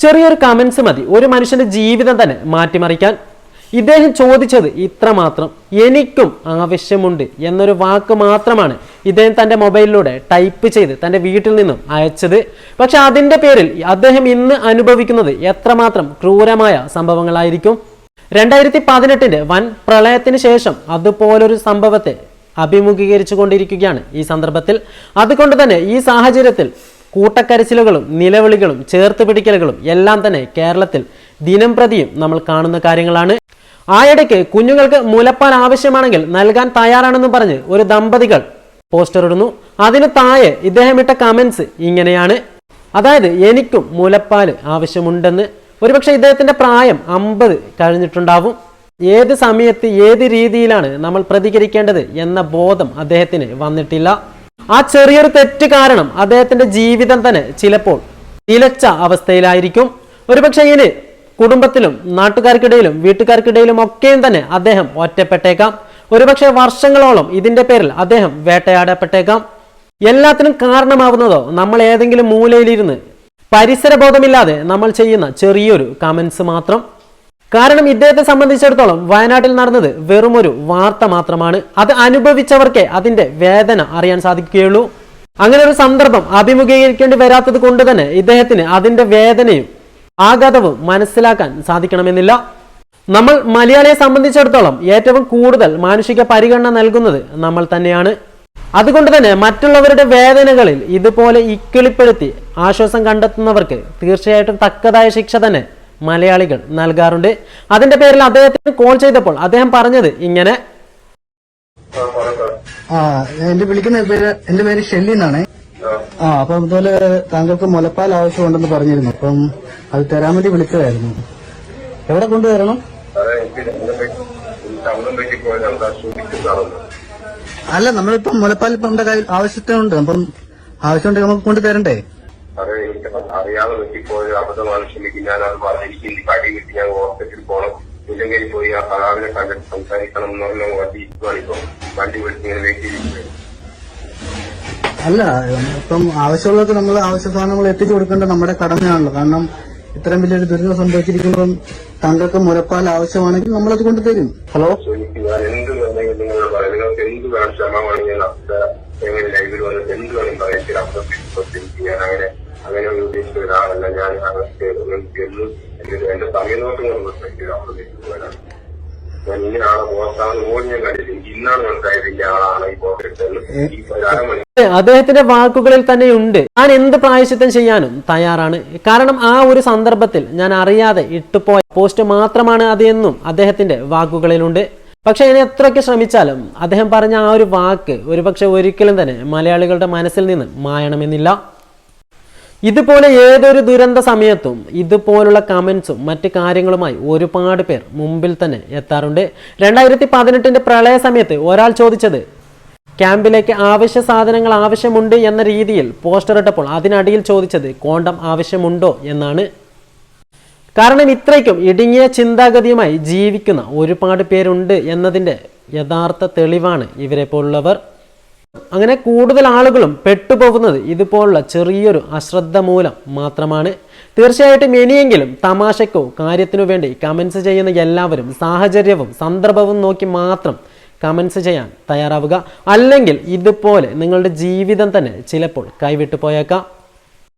ചെറിയൊരു കമന്റ്സ് മതി ഒരു മനുഷ്യന്റെ ജീവിതം തന്നെ മാറ്റിമറിക്കാൻ. ഇദ്ദേഹം ചോദിച്ചത് ഇത്രമാത്രം, എനിക്കും ആവശ്യമുണ്ട് എന്നൊരു വാക്ക് മാത്രമാണ് ഇദ്ദേഹം തൻ്റെ മൊബൈലിലൂടെ ടൈപ്പ് ചെയ്ത് തൻ്റെ വീട്ടിൽ നിന്നും അയച്ചത്. പക്ഷെ അതിൻ്റെ പേരിൽ അദ്ദേഹം ഇന്ന് അനുഭവിക്കുന്നത് എത്രമാത്രം ക്രൂരമായ സംഭവങ്ങളായിരിക്കും. 2018 വൻ പ്രളയത്തിന് ശേഷം അതുപോലൊരു സംഭവത്തെ അഭിമുഖീകരിച്ചു കൊണ്ടിരിക്കുകയാണ് ഈ സന്ദർഭത്തിൽ. അതുകൊണ്ട് തന്നെ ഈ സാഹചര്യത്തിൽ കൂട്ടക്കരച്ചിലുകളും നിലവിളികളും ചേർത്ത് പിടിക്കലുകളും എല്ലാം തന്നെ കേരളത്തിൽ ദിനം പ്രതിയും നമ്മൾ കാണുന്ന കാര്യങ്ങളാണ്. ആയിടയ്ക്ക് കുഞ്ഞുങ്ങൾക്ക് മുലപ്പാൽ ആവശ്യമാണെങ്കിൽ നൽകാൻ തയ്യാറാണെന്ന് പറഞ്ഞ് ഒരു ദമ്പതികൾ പോസ്റ്റർ ഇടുന്നു. അതിന് താഴെ ഇദ്ദേഹം ഇട്ട കമന്റ്സ് ഇങ്ങനെയാണ്. അതായത് എനിക്കും മുലപ്പാൽ ആവശ്യമുണ്ടെന്ന്. ഒരുപക്ഷെ ഇദ്ദേഹത്തിന്റെ പ്രായം 50 കഴിഞ്ഞിട്ടുണ്ടാവും. ഏത് സമയത്ത് ഏത് രീതിയിലാണ് നമ്മൾ പ്രതികരിക്കേണ്ടത് എന്ന ബോധം അദ്ദേഹത്തിന് വന്നിട്ടില്ല. ആ ചെറിയൊരു തെറ്റ് കാരണം അദ്ദേഹത്തിന്റെ ജീവിതം തന്നെ ചിലപ്പോൾ നിലച്ച അവസ്ഥയിലായിരിക്കും. ഒരുപക്ഷെ ഇനി കുടുംബത്തിലും നാട്ടുകാർക്കിടയിലും വീട്ടുകാർക്കിടയിലും ഒക്കെയും തന്നെ അദ്ദേഹം ഒറ്റപ്പെട്ടേക്കാം. ഒരുപക്ഷെ വർഷങ്ങളോളം ഇതിന്റെ പേരിൽ അദ്ദേഹം വേട്ടയാടപ്പെട്ടേക്കാം. എല്ലാത്തിനും കാരണമാവുന്നതോ നമ്മൾ ഏതെങ്കിലും മൂലയിലിരുന്ന് പരിസരബോധമില്ലാതെ നമ്മൾ ചെയ്യുന്ന ചെറിയൊരു കമന്റ്സ് മാത്രം. കാരണം ഇദ്ദേഹത്തെ സംബന്ധിച്ചിടത്തോളം വയനാട്ടിൽ നടന്നത് വെറുമൊരു വാർത്ത മാത്രമാണ്. അത് അനുഭവിച്ചവർക്കേ അതിന്റെ വേദന അറിയാൻ സാധിക്കുകയുള്ളൂ. അങ്ങനെ ഒരു സന്ദർഭം അഭിമുഖീകരിക്കേണ്ടി വരാത്തത് കൊണ്ട് തന്നെ ഇദ്ദേഹത്തിന് അതിന്റെ വേദനയും ആഘാതവും മനസ്സിലാക്കാൻ സാധിക്കണമെന്നില്ല. നമ്മൾ മലയാളിയെ സംബന്ധിച്ചിടത്തോളം ഏറ്റവും കൂടുതൽ മാനുഷിക പരിഗണന നൽകുന്നത് നമ്മൾ തന്നെയാണ്. അതുകൊണ്ട് തന്നെ മറ്റുള്ളവരുടെ വേദനകളിൽ ഇതുപോലെ ഇക്കിളിപ്പെടുത്തി ആശ്വാസം കണ്ടെത്തുന്നവർക്ക് തീർച്ചയായിട്ടും തക്കതായ ശിക്ഷ തന്നെ മലയാളികൾ നൽകാറുണ്ട്. അതിന്റെ പേരിൽ അദ്ദേഹത്തിന് കോൾ ചെയ്തപ്പോൾ അദ്ദേഹം പറഞ്ഞത് ഇങ്ങനെ. എന്റെ പേര് ഷെല്ലി എന്നാണ്. അപ്പം ഇതുപോലെ താങ്കൾക്ക് മുലപ്പാൽ ആവശ്യമുണ്ടെന്ന് പറഞ്ഞിരുന്നു. അപ്പം അത് തരാൻ വേണ്ടി വിളിച്ചതായിരുന്നു. എവിടെ കൊണ്ടുവരണം? അല്ല, നമ്മളിപ്പം മുലപ്പാൽ ഇപ്പം നമ്മുടെ കയ്യിൽ ആവശ്യത്തിനുണ്ട്. അപ്പം ആവശ്യമുണ്ടെങ്കിൽ നമുക്ക് കൊണ്ടുതരണ്ടേ? അറിയാതെ പറ്റിപ്പോയ അബദ്ധമാണ്, ക്ഷമിക്കും. ഞാൻ അത് പറഞ്ഞിരിക്കും. കടി കിട്ടി ഞാൻ ഹോസ്പിറ്റലിൽ പോകണം, ഇല്ലെങ്കിൽ പോയി ആ കലാവിനെ കണ്ടിട്ട് സംസാരിക്കണം എന്ന് പറഞ്ഞ വണ്ടി വിളിച്ച് ഇങ്ങനെ വെയിറ്റ് ചെയ്തിരിക്കുകയാണ്. അല്ല, ഇപ്പം ആവശ്യമുള്ളവർക്ക് നമ്മൾ ആവശ്യ സാധനങ്ങൾ എത്തിച്ചു കൊടുക്കേണ്ട നമ്മുടെ കടമയാണല്ലോ. കാരണം ഇത്രയും വലിയൊരു ദുരിതം സംഭവിച്ചിരിക്കുമ്പം താങ്കൾക്ക് മുലപ്പാൽ ആവശ്യമാണെങ്കിൽ നമ്മളത് കൊണ്ടുതരും. ഹലോ, ഞാൻ എന്ത് വേണമെങ്കിലും നിങ്ങളോട് പറയാം. നിങ്ങൾക്ക് എന്ത് വേണം, ക്ഷമമാണെങ്കിൽ എങ്ങനെ ലൈവിൽ വന്നിട്ട് എന്ത് വേണം പറയാൻ അപ്പുറത്തേക്ക് ഞാൻ അങ്ങനെ ഉദ്ദേശിച്ച ഒരാളല്ല. ഞാൻ എന്റെ സമയം നോട്ടും അപ്പുറത്തേക്ക് വരാണ്. ഞാൻ ഇങ്ങനെയാളെ പോസ്റ്റാണെന്ന് പോലും ഞാൻ കണ്ടില്ല. ഇന്നാണ് മനസ്സിലായത് ഇന്ന ആളാണ് ഈ പോസ്റ്റ്. അദ്ദേഹത്തിന്റെ വാക്കുകളിൽ തന്നെയുണ്ട്, ഞാൻ എന്ത് പ്രായശ്ചിത്തം ചെയ്യാനും തയ്യാറാണ്. കാരണം ആ ഒരു സന്ദർഭത്തിൽ ഞാൻ അറിയാതെ ഇട്ടുപോയ പോസ്റ്റ് മാത്രമാണ് അത് എന്നും അദ്ദേഹത്തിന്റെ വാക്കുകളിലുണ്ട്. പക്ഷെ ഇനി എത്രയൊക്കെ ശ്രമിച്ചാലും അദ്ദേഹം പറഞ്ഞ ആ ഒരു വാക്ക് ഒരുപക്ഷെ ഒരിക്കലും തന്നെ മലയാളികളുടെ മനസ്സിൽ നിന്ന് മായണമെന്നില്ല. ഇതുപോലെ ഏതൊരു ദുരന്ത സമയത്തും ഇതുപോലുള്ള കമന്റ്സും മറ്റു കാര്യങ്ങളുമായി ഒരുപാട് പേർ മുമ്പിൽ തന്നെ എത്താറുണ്ട്. 2018 പ്രളയ സമയത്ത് ഒരാൾ ചോദിച്ചത് ക്യാമ്പിലേക്ക് ആവശ്യ സാധനങ്ങൾ ആവശ്യമുണ്ട് എന്ന രീതിയിൽ പോസ്റ്റർ ഇട്ടപ്പോൾ അതിനടിയിൽ ചോദിച്ചത് കോണ്ടം ആവശ്യമുണ്ടോ എന്നാണ്. കാരണം ഇത്രയ്ക്കും ഇടുങ്ങിയ ചിന്താഗതിയുമായി ജീവിക്കുന്ന ഒരുപാട് പേരുണ്ട് എന്നതിൻ്റെ യഥാർത്ഥ തെളിവാണ് ഇവരെ പോലുള്ളവർ. അങ്ങനെ കൂടുതൽ ആളുകളും പെട്ടുപോകുന്നത് ഇതുപോലുള്ള ചെറിയൊരു അശ്രദ്ധ മൂലം മാത്രമാണ്. തീർച്ചയായിട്ടും ഇനിയെങ്കിലും തമാശക്കോ കാര്യത്തിനു വേണ്ടി കമന്റ്സ് ചെയ്യുന്ന എല്ലാവരും സാഹചര്യവും സന്ദർഭവും നോക്കി മാത്രം കമന്റ്സ് ചെയ്യാൻ തയ്യാറാവുക. അല്ലെങ്കിൽ ഇതുപോലെ നിങ്ങളുടെ ജീവിതം തന്നെ ചിലപ്പോൾ കൈവിട്ടു പോയേക്കാം.